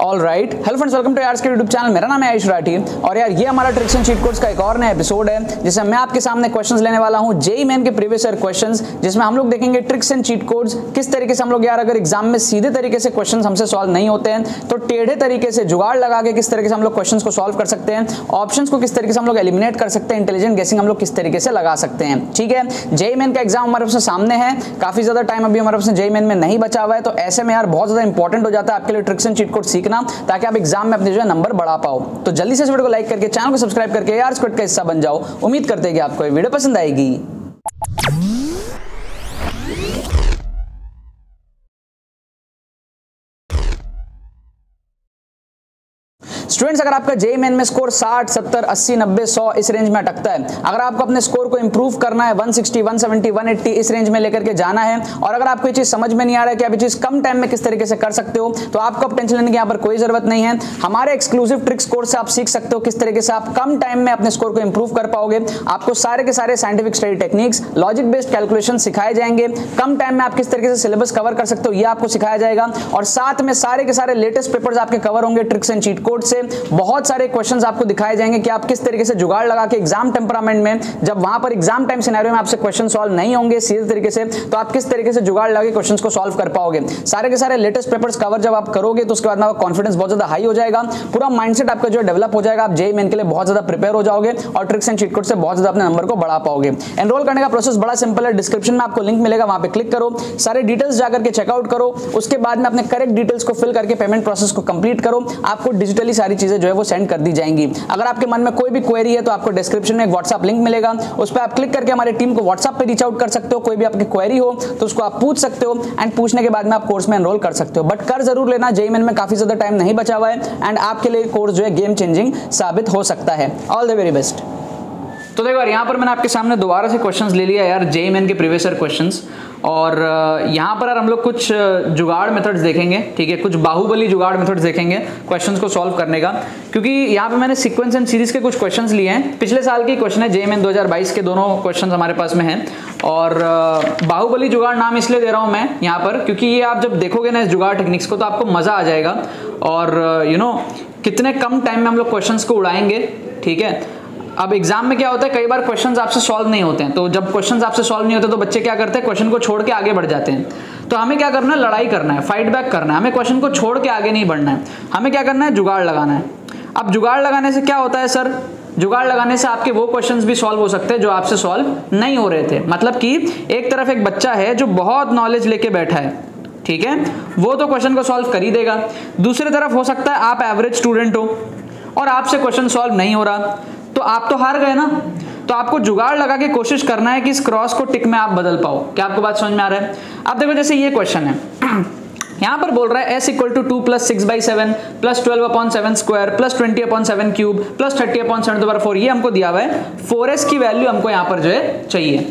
Alright, hello friends, welcome to यार्स के YouTube channel. मेरा नाम है आयुष राठी और यार ये हमारा ट्रिक्स एंड चीट कोड्स का एक और नया एपिसोड है जिसमें मैं आपके सामने क्वेश्चंस लेने वाला हूं जेईई मेन के प्रीवियस ईयर क्वेश्चंस, जिसमें हम लोग देखेंगे ट्रिक्स एंड चीट कोड्स किस तरीके से हम लोग यार अगर एग्जाम में सीधे तरीके से क्वेश्चंस हमसे सॉल्व नहीं होते हैं तो टेढ़े तरीके से जुगाड़ लगा के किस तरीके से हम लोग क्वेश्चंस को सॉल्व कर सकते हैं, ऑप्शंस को किस तरीके से हम लोग एलिमिनेट कर सकते हैं, इंटेलिजेंट गेसिंग हम लोग किस तरीके से लगा सकते हैं। ठीक है, जेईई मेन का एग्जाम हमारे पास सामने है, काफी ज्यादा टाइम अभी हमारे पास जेईई मेन में नहीं बचा हुआ है, तो ऐसे में यार बहुत ज्यादा इंपॉर्टेंट हो जाता है आपके लिए ट्रिक्स एंड चीट कोड सीखना, ताकि आप एग्जाम में अपने जो है नंबर बढ़ा पाओ। तो जल्दी से इस वीडियो को लाइक करके चैनल को सब्सक्राइब करके यार स्क्वाड का हिस्सा बन जाओ। उम्मीद करते हैं कि आपको ये वीडियो पसंद आएगी। स्टूडेंट्स, अगर आपका जेईई मेन में स्कोर 60, 70, 80, 90, 100 इस रेंज में अटकता है, अगर आपको अपने स्कोर को इंप्रूव करना है 160, 170, 180 इस रेंज में लेकर के जाना है, और अगर आपको ये चीज समझ में नहीं आ रहा है कि आप ये चीज कम टाइम में किस तरीके से कर सकते हो, तो आपको अब टेंशन लेने की यहाँ पर कोई जरूरत नहीं है। हमारे एक्सक्लूसिव ट्रिक्स कोर्स से आप सीख सकते हो किस तरीके से आप कम टाइम में अपने स्कोर को इंप्रूव कर पाओगे। आपको सारे के सारे scientific study techniques, logic based calculation सिखाए जाएंगे। कम टाइम में आप किस तरीके से सिलेबस कवर कर सकते हो ये आपको सिखाया जाएगा, और साथ में सारे के सारे लेटेस्ट पेपर्स आपके कवर होंगे ट्रिक्स एंड चीट कोड से। बहुत सारे क्वेश्चंस आपको दिखाए जाएंगे कि आप किस तरीके से जुगाड़ लगा के एग्जाम टेम्परामेंट में, जब वहां पर एग्जाम टाइम सिनेरियो में आपसे क्वेश्चन सॉल्व नहीं होंगे सीधे तरीके से, तो आप किस तरीके से जुगाड़ लगा के क्वेश्चंस को सॉल्व कर पाओगे। सारे के सारे लेटेस्ट पेपर्स कवर जब आप करोगे तो उसके बाद आपका कॉन्फिडेंस बहुत ज्यादा हाई हो जाएगा, पूरा माइंडसेट आपका जो डेवलप हो जाएगा, आप जेईई मेन के लिए बहुत ज्यादा प्रिपेयर हो जाओगे और ट्रिक्स एंड चीट कोड से बहुत ज्यादा अपने नंबर को बढ़ा पाओगे। एनरोल करने का प्रोसेस बड़ा सिंपल है, डिस्क्रिप्शन में आपको लिंक मिलेगा, वहां पे क्लिक करो, सारे डिटेल्स जाकर के चेकआउट करो, उसके बाद में अपने करेक्ट डिटेल्स को फिल करके पेमेंट प्रोसेस को कंप्लीट करो। आपको डिजिटली सारी चीजें जो है वो सेंड कर दी जाएंगी। अगर आपके मन में कोई भी क्वेरी है तो आपको डिस्क्रिप्शन में एक व्हाट्सएप लिंक मिलेगा, उस पर आप क्लिक करके हमारी टीम को व्हाट्सएप पे रीच आउट कर सकते हो। कोई भी आपकी क्वेरी हो तो उसको आप पूछ सकते हो, एंड पूछने के बाद में आप कोर्स में एनरोल कर सकते हो। बट कर जरूर लेना, जेईई मेन में काफी ज्यादा टाइम नहीं बचा हुआ है, एंड आपके लिए कोर्स जो है गेम चेंजिंग साबित हो सकता है। All the very best. तो देखो यार, यहाँ पर मैंने आपके सामने दोबारा से क्वेश्चंस ले लिया यार जेईई मेन के प्रीवियस ईयर क्वेश्चंस, और यहाँ पर यार हम लोग कुछ जुगाड़ मेथड्स देखेंगे। ठीक है, कुछ बाहुबली जुगाड़ मेथड्स देखेंगे क्वेश्चंस को सॉल्व करने का, क्योंकि यहाँ पे मैंने सीक्वेंस एंड सीरीज के कुछ क्वेश्चंस लिए हैं। पिछले साल के क्वेश्चन है, जेईई मेन 2022 के दोनों क्वेश्चंस हमारे पास में हैं, और बाहुबली जुगाड़ नाम इसलिए दे रहा हूँ मैं यहाँ पर क्योंकि ये आप जब देखोगे ना इस जुगाड़ टेक्निक्स को तो आपको मजा आ जाएगा, और कितने कम टाइम में हम लोग क्वेश्चंस को उड़ाएंगे। ठीक है, अब एग्जाम में क्या होता है, कई बार क्वेश्चंस आपसे सॉल्व नहीं होते हैं, तो जब क्वेश्चंस आपसे सॉल्व नहीं होते तो बच्चे क्या करते हैं, क्वेश्चन को छोड़ के आगे बढ़ जाते हैं। तो हमें क्या करना है, लड़ाई करना है, फाइट बैक करना है, हमें क्वेश्चन को छोड़ के आगे नहीं बढ़ना है, हमें क्या करना है, जुगाड़ लगाना है। अब जुगाड़ लगाने से क्या होता है सर, जुगाड़ लगाने से आपके वो क्वेश्चंस भी सॉल्व हो सकते हैं जो आपसे सॉल्व नहीं हो रहे थे। मतलब कि एक तरफ एक बच्चा है जो बहुत नॉलेज लेके बैठा है, ठीक है, वो तो क्वेश्चन को सॉल्व कर ही देगा। दूसरी तरफ हो सकता है आप एवरेज स्टूडेंट हो और आपसे क्वेश्चन सॉल्व नहीं हो रहा, तो आप तो हार गए ना। तो आपको जुगाड़ लगा के कोशिश करना है कि इस क्रॉस को टिक में आप बदल पाओ। क्या आपको बात समझ में आ रहा है? अब देखो, जैसे ये क्वेश्चन है, यहां पर बोल रहा है s = 2 + 6/7 + 12/7 स्क्वायर + 20/7 क्यूब + 30/7/4, ये हमको दिया हुआ है। 4s की वैल्यू हमको यहां पर जो है चाहिए।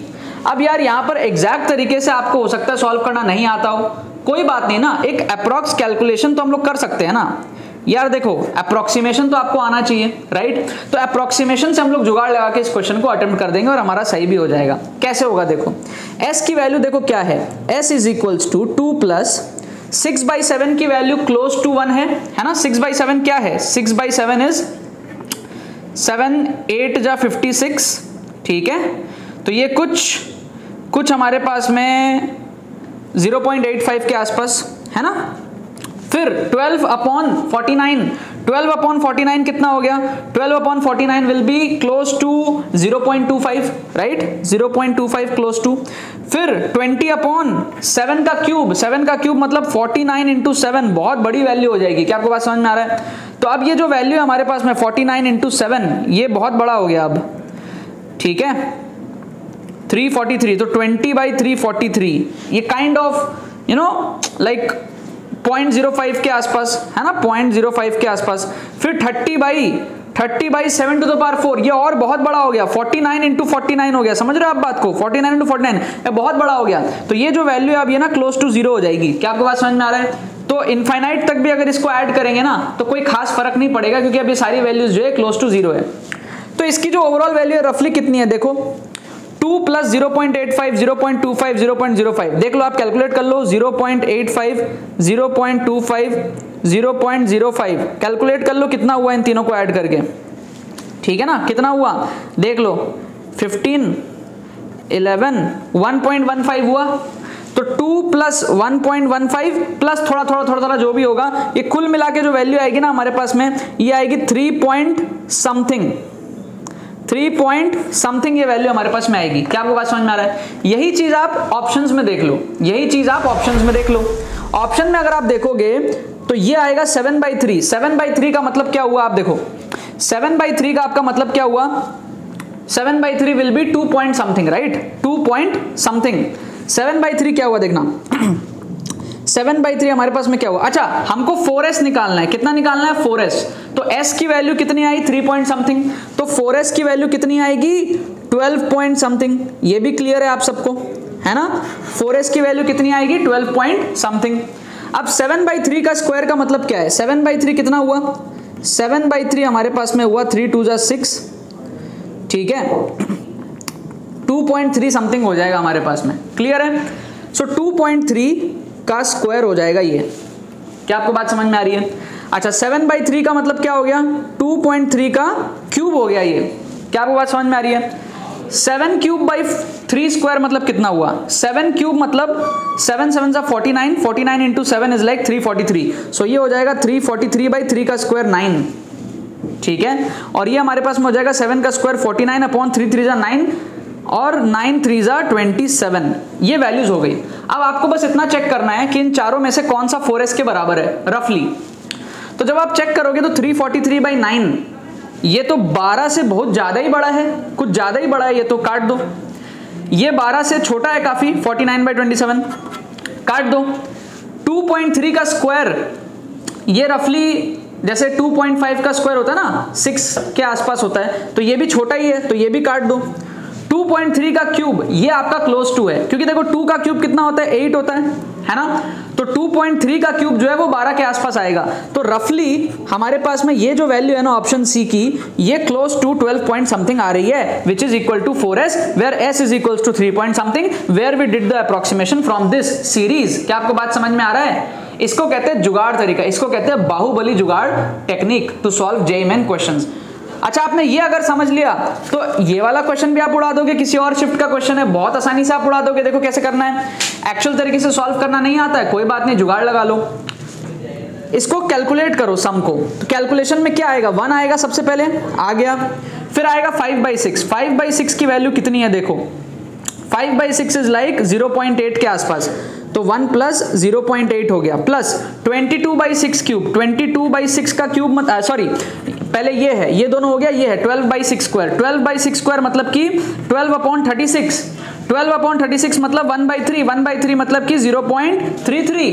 अब यार यहां पर एग्जैक्ट तरीके से आपको हो सकता है सॉल्व करना नहीं आता हो, कोई बात नहीं ना, एक अप्रॉक्स कैलकुलेशन तो हम लोग कर सकते हैं ना यार। देखो, अप्रोक्सीमेशन तो आपको आना चाहिए, राइट? तो अप्रोक्सीमेशन से हम लोग जुगाड़ लगा के इस क्वेश्चन को अटेम्प्ट कर देंगे और हमारा सही भी हो जाएगा। कैसे होगा देखो, s की वैल्यू देखो क्या है, s = 2 + 6/7 की वैल्यू क्लोज टू 1 है ना। 6/7 क्या है, 6/7 इज 7, 8 जा 56। ठीक है, तो ये कुछ हमारे पास में 0.85 के आसपास है ना। फिर 12/49, 12/49 कितना हो गया, 12/49 will be close to 0.25, right, 0.25 close to. फिर 20/7 का क्यूब, 7 का क्यूब मतलब 49 × 7, बहुत बड़ी वैल्यू हो जाएगी। क्या आपको बात समझ में आ रहा है? तो अब ये जो वैल्यू है हमारे पास में 49 × 7, ये बहुत बड़ा हो गया अब। ठीक है, 343, तो 20/343, ये काइंड ऑफ लाइक 0.05 के आसपास है ना, 0.05 के आसपास। फिर 30/7⁴, ये और बहुत बड़ा हो गया, 49 × 49 हो गया। समझ रहे हो आप बात को, 49 × 49 ये बहुत बड़ा हो गया। तो ये जो वैल्यू है अब ये ना क्लोज टू 0 हो जाएगी। क्या आपको बात समझ में आ रहा है? तो इनफाइनाइट तक भी अगर इसको ऐड करेंगे ना तो कोई खास फर्क नहीं पड़ेगा, क्योंकि अब ये सारी वैल्यूज जो है क्लोज टू 0 है। तो इसकी जो ओवरऑल वैल्यू है रफली कितनी है, देखो 2 + 0.85, 0.25, 0.05, देख लो आप कैलकुलेट कर लो, 0.85, 0.25, 0.05 कैलकुलेट कर लो कितना हुआ इन तीनों को ऐड करके, ठीक है ना, कितना हुआ देख लो, 15, 11, 1.15 हुआ। तो 2 प्लस 1.15 प्लस थोड़ा जो भी होगा, ये कुल मिला के जो वैल्यू आएगी ना हमारे पास में, ये आएगी 3 पॉइंट समथिंग ये वैल्यू हमारे पास में आएगी। क्या आपको बात समझ में आ रहा है? यही चीज आप ऑप्शंस में देख लो, ऑप्शन में अगर आप देखोगे तो ये आएगा 7/3। 7/3 का मतलब क्या हुआ आप देखो, 7/3 का आपका मतलब क्या हुआ, 7/3 will be 2 point something, right, 2 point something. 7/3 क्या हुआ देखना, 7/3 हमारे पास में क्या हुआ, अच्छा हमको 4s निकालना है, कितना निकालना है 4s, तो s की वैल्यू कितनी आई 3 पॉइंट समथिंग, तो 4s की वैल्यू कितनी आएगी 12 पॉइंट समथिंग। ये भी क्लियर है आप सबको, है ना, 4s की वैल्यू कितनी आएगी 12 पॉइंट समथिंग। अब 7/3 का स्क्वायर का मतलब क्या है, 7/3 कितना हुआ, 7/3 हमारे पास में हुआ 3 2 6, ठीक है, 2.3 समथिंग हो जाएगा हमारे पास में, क्लियर है। सो 2.3 का स्क्वायर हो जाएगा ये। क्या आपको बात समझ में आ रही है? अच्छा 7/3 का मतलब क्या हो गया, 2.3 का क्यूब हो गया ये। क्या आपको बात समझ में आ रही है? 7 क्यूब बाई 3 स्क्वायर मतलब कितना हुआ, 7 क्यूब मतलब 7 7 49, 49 इंटू 7 इज लाइक 343। सो ये हो जाएगा 343/3 का स्क्वायर 9, ठीक है, और ये हमारे पास में हो जाएगा 7 का स्क्वायर 49 अपॉन 3 3 9 और 9 3 27। ये वैल्यूज हो गई। अब आपको बस इतना चेक करना है कि इन चारों में से कौन सा 4s के बराबर है रफली। तो जब आप चेक करोगे तो 343/9 ये तो 12 से बहुत ज्यादा ही बड़ा है, कुछ ज्यादा ही बड़ा है, ये तो काट दो। ये 12 से छोटा है काफी, 49/27 काट दो। 2.3 का स्क्वायर ये रफली जैसे 2.5 का स्क्वायर होता है ना, 6 के आसपास होता है, तो ये भी छोटा ही है, तो ये भी काट दो। 2.3 का क्यूब ये आपका क्लोज टू है, क्योंकि देखो 2 का क्यूब कितना होता है 8 होता है ना, तो 2.3 का क्यूब जो है वो 12 के आसपास आएगा। तो रफली हमारे पास में ये जो वैल्यू है ना ऑप्शन सी की, ये क्लोज टू 12 पॉइंट समथिंग आ रही है, which is equal to 4s, where s is equal to 3 point something, where we did the approximation from this series. क्या आपको बात समझ में आ रहा है? इसको कहते हैं जुगाड़ तरीका, इसको कहते हैं बाहुबली जुगाड़ technique to solve JEE main questions. अच्छा आपने ये अगर समझ लिया तो ये वाला क्वेश्चन भी आप उड़ा दोगे, किसी और शिफ्ट का क्वेश्चन है बहुत आसानी से आप उड़ा दोगे। देखो कैसे करना है, एक्चुअल तरीके से सॉल्व करना नहीं आता है कोई बात नहीं, जुगाड़ लगा लो, इसको कैलकुलेट करो सम को। तो कैलकुलेशन में क्या आएगा, 1 आएगा सबसे पहले, आ गया, फिर आएगा 5/6। 5/6 की वैल्यू कितनी है देखो, 5/6 इज लाइक 0.8 के आसपास, तो 1 प्लस 0.8 हो गया, प्लस 22/6 क्यूब, 22/6 का क्यूब सॉरी पहले ये है, ये दोनों हो गया, ये है 12/6 स्क्वायर, 12/6 स्क्वायर मतलब कि 12/36, 12/36 मतलब 1/3, 1/3 मतलब कि 0.33।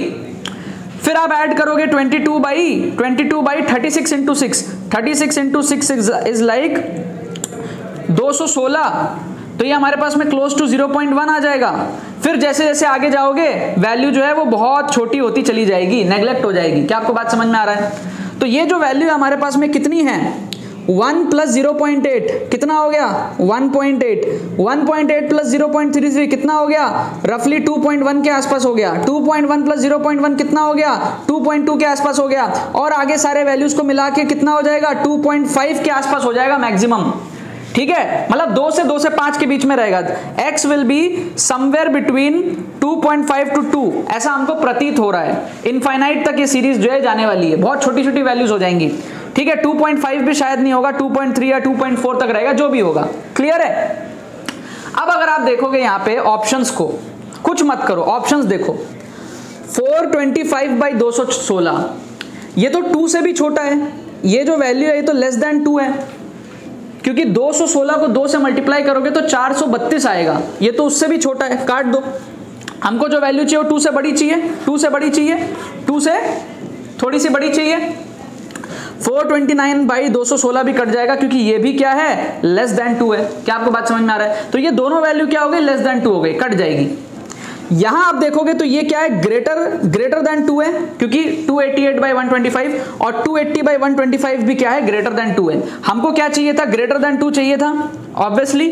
फिर आप ऐड करोगे 22/36 इंटू 6, 36 इंटू 6 इज लाइक 216, तो ये हमारे पास में क्लोज टू 0.1 आ जाएगा। फिर जैसे जैसे आगे जाओगे वैल्यू जो है वो बहुत छोटी होती चली जाएगी, नेग्लेक्ट हो जाएगी। क्या आपको बात समझ में आ रहा है? तो ये जो वैल्यू हमारे पास में कितनी है, 1 प्लस 0.8 कितना हो गया 1.8, 1.8 प्लस 0.33 कितना हो गया, रफली 2.1 के आसपास हो गया, 2.1 प्लस 0.1 कितना हो गया 2.2 के आसपास हो गया, और आगे सारे वैल्यूज को मिला के कितना हो जाएगा 2.5 के आसपास हो जाएगा मैक्सिमम। ठीक है, मतलब 2 से 5 के बीच में रहेगा। x will be somewhere between 2.5 to 2, ऐसा हमको प्रतीत हो रहा है। इनफाइनाइट तक ये सीरीज जो है जाने वाली है, बहुत छोटी छोटी वैल्यूज हो जाएंगी। ठीक है, 2.5 भी शायद नहीं होगा, 2.3 या 2.4 तक रहेगा, जो भी होगा। क्लियर है? अब अगर आप देखोगे यहाँ पे ऑप्शंस को, कुछ मत करो, ऑप्शंस देखो, 425/216 ये तो 2 से भी छोटा है, ये जो वैल्यू है ये तो लेस देन 2 है, क्योंकि 216 को 2 से मल्टीप्लाई करोगे तो 432 आएगा, ये तो उससे भी छोटा है, काट दो। हमको जो वैल्यू चाहिए वो 2 से बड़ी चाहिए, 2 से बड़ी चाहिए, 2 से थोड़ी सी बड़ी चाहिए। 429/216 भी कट जाएगा, क्योंकि ये भी क्या है लेस देन 2 है। क्या आपको बात समझ में आ रहा है? तो ये दोनों वैल्यू क्या हो गई, लेस देन 2 हो गई, कट जाएगी। यहां आप देखोगे तो ये क्या है, ग्रेटर देन 2 है, क्योंकि 288/125 और 280/125 भी क्या है, ग्रेटर देन 2 है। हमको क्या चाहिए था, ग्रेटर देन 2 चाहिए था ऑब्वियसली,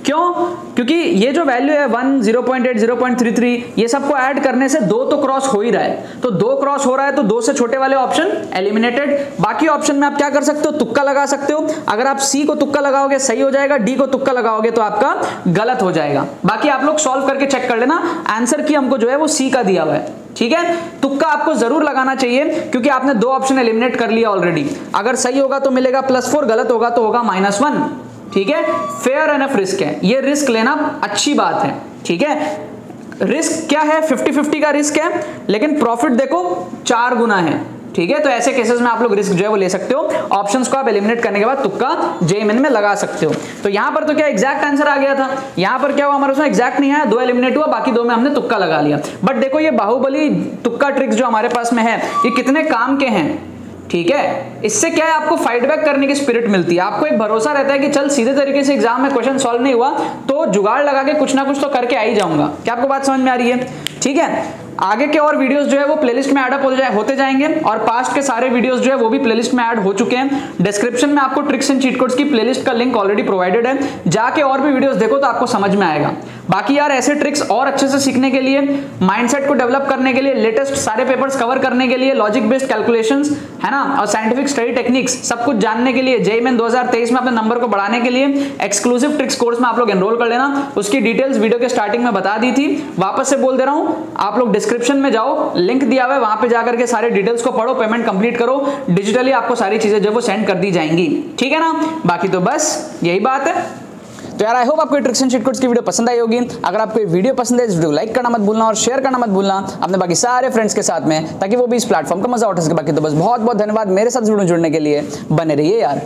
क्यों? क्योंकि ये जो वैल्यू है 1, 0.8, 0.33 ये सबको ऐड करने से 2 तो क्रॉस हो ही रहा है, तो 2 क्रॉस हो रहा है तो 2 से छोटे वाले ऑप्शन एलिमिनेटेड। बाकी ऑप्शन में आप क्या कर सकते हो, तुक्का लगा सकते हो। अगर आप सी को तुक्का लगाओगे सही हो जाएगा, डी को तुक्का लगाओगे तो आपका गलत हो जाएगा। बाकी आप लोग सॉल्व करके चेक कर लेना, आंसर की हमको जो है वो सी का दिया हुआ है, ठीक है। तुक्का आपको जरूर लगाना चाहिए क्योंकि आपने 2 ऑप्शन एलिमिनेट कर लिया ऑलरेडी। अगर सही होगा तो मिलेगा +4, गलत होगा तो होगा -1, ठीक है। फेयर एनफ रिस्क है, ये रिस्क लेना अच्छी बात है, ठीक है। रिस्क क्या है, 50-50 का रिस्क है, लेकिन प्रॉफिट देखो 4 गुना है, ठीक है। तो ऐसे केसेस में आप लोग रिस्क जो है वो ले सकते हो। ऑप्शंस को आप एलिमिनेट करने के बाद तुक्का जेईएमएन में लगा सकते हो। तो यहां पर तो क्या एग्जैक्ट आंसर आ गया था, यहां पर क्या हुआ हमारे उसमें एग्जैक्ट नहीं आया, 2 एलिमिनेट हुआ, बाकी 2 में हमने तुक्का लगा लिया। बट देखो ये बाहुबली तुक्का ट्रिक्स जो हमारे पास में है ये कितने काम के हैं, ठीक है। इससे क्या है, आपको फाइडबैक करने की स्पिरिट मिलती है, आपको एक भरोसा रहता है कि चल सीधे तरीके से एग्जाम में क्वेश्चन सॉल्व नहीं हुआ तो जुगाड़ लगा के कुछ ना कुछ तो करके आ ही जाऊंगा। क्या आपको बात समझ में आ रही है, ठीक है। आगे के और वीडियोस जो है वो प्लेलिस्ट में ऐड अप होते जाएंगे और पास्ट के सारे वीडियोस जो है वो भी प्लेलिस्ट में ऐड हो चुके हैं। डिस्क्रिप्शन में आपको ट्रिक्स एंड चीट कोड्स की प्लेलिस्ट का लिंक ऑलरेडी प्रोवाइडेड है, जाके और भी वीडियोस देखो तो आपको समझ में आएगा। बाकी यार ऐसे ट्रिक्स और अच्छे से सीखने के लिए, माइंडसेट को डेवलप करने के लिए, लेटेस्ट सारे पेपर्स कवर करने के लिए, लॉजिक बेस्ड कैलकुलेशंस है ना, और साइंटिफिक स्टडी टेक्निक्स सब कुछ जानने के लिए, जेईएमएन 2023 में अपने नंबर को बढ़ाने के लिए एक्सक्लूसिव ट्रिक्स कोर्स में आप लोग एनरोल कर लेना। उसकी डिटेल्स वीडियो के स्टार्टिंग में बता दी थी, वापस से बोल दे रहा हूं, आप लोग डिस्क्रिप्शन में जाओ, लिंक दिया हुआ है, वहां पे जाकर के सारे डिटेल्स को पढ़ो, पेमेंट कंप्लीट करो, डिजिटली आपको सारी चीजें जो वो सेंड कर दी जाएंगी, ठीक है ना। बाकी तो बस यही बात है। तो यार आई होप आपको ट्रिक्स एंड चीट कोड्स की वीडियो पसंद आई होगी। अगर आपको ये वीडियो पसंद है इस वीडियो को लाइक करना मत भूलना और शेयर करना मत भूलना अपने बाकी सारे फ्रेंड्स के साथ में, ताकि वो भी इस प्लेटफॉर्म का मजा उठा सके। बाकी तो बस बहुत बहुत धन्यवाद मेरे साथ जुड़ने के लिए, बने रहिए यार।